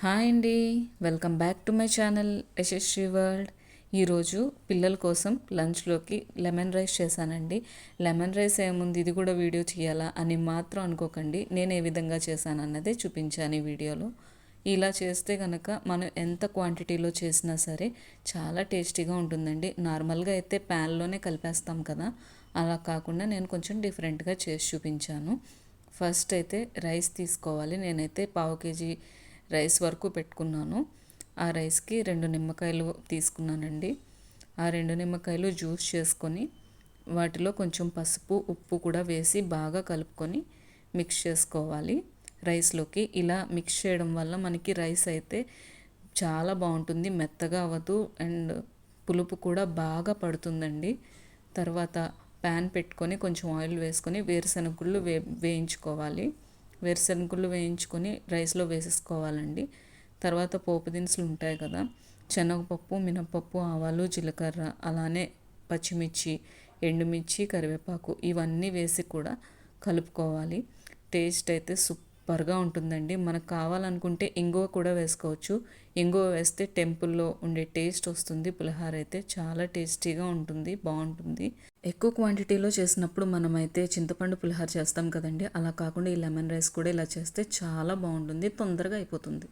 Hi అండి, welcome back to my channel Yashasvi world. ఈరోజు పిల్లల కోసం లంచ్లోకి లెమన్ రైస్ చేశానండి. లెమన్ రైస్ ఏముంది, ఇది కూడా వీడియో చేయాలా అని మాత్రం అనుకోకండి. నేను ఏ విధంగా చేశాను అన్నదే చూపించాను ఈ వీడియోలో. ఇలా చేస్తే కనుక మనం ఎంత క్వాంటిటీలో చేసినా సరే చాలా టేస్టీగా ఉంటుందండి. నార్మల్గా అయితే ప్యాన్లోనే కలిపేస్తాం కదా, అలా కాకుండా నేను కొంచెం డిఫరెంట్గా చేసి చూపించాను. ఫస్ట్ అయితే రైస్ తీసుకోవాలి. నేనైతే పావు కేజీ రైస్ వరకు పెట్టుకున్నాను. ఆ రైస్కి 2 నిమ్మకాయలు తీసుకున్నానండి. ఆ 2 నిమ్మకాయలు జ్యూస్ చేసుకొని వాటిలో కొంచెం పసుపు ఉప్పు కూడా వేసి బాగా కలుపుకొని మిక్స్ చేసుకోవాలి రైస్లోకి. ఇలా మిక్స్ చేయడం వల్ల మనకి రైస్ అయితే చాలా బాగుంటుంది, మెత్తగా అవ్వదు అండ్ పులుపు కూడా బాగా పడుతుందండి. తర్వాత ప్యాన్ పెట్టుకొని కొంచెం ఆయిల్ వేసుకొని వేరుశనగుళ్ళు వేయించుకోవాలి. వేరుశనగుళ్ళు వేయించుకొని రైస్లో వేసేసుకోవాలండి. తర్వాత పోపు దినుసులు ఉంటాయి కదా, శనగపప్పు, మినపప్పు, ఆవాలు, జీలకర్ర, అలానే పచ్చిమిర్చి, ఎండుమిర్చి, కరివేపాకు ఇవన్నీ వేసి కూడా కలుపుకోవాలి. టేస్ట్ అయితే సూపర్గా ఉంటుందండి. మనకు కావాలనుకుంటే ఇంగువ కూడా వేసుకోవచ్చు. ఇంగువ వేస్తే టెంపుల్లో ఉండే టేస్ట్ వస్తుంది. పులిహోర అయితే చాలా టేస్టీగా ఉంటుంది, బాగుంటుంది. ఎక్కువ క్వాంటిటీలో చేసినప్పుడు మనమైతే చింతపండు పులిహోర చేస్తాం కదండి, అలా కాకుండా ఈ లెమన్ రైస్ కూడా ఇలా చేస్తే చాలా బాగుంటుంది, తొందరగా అయిపోతుంది.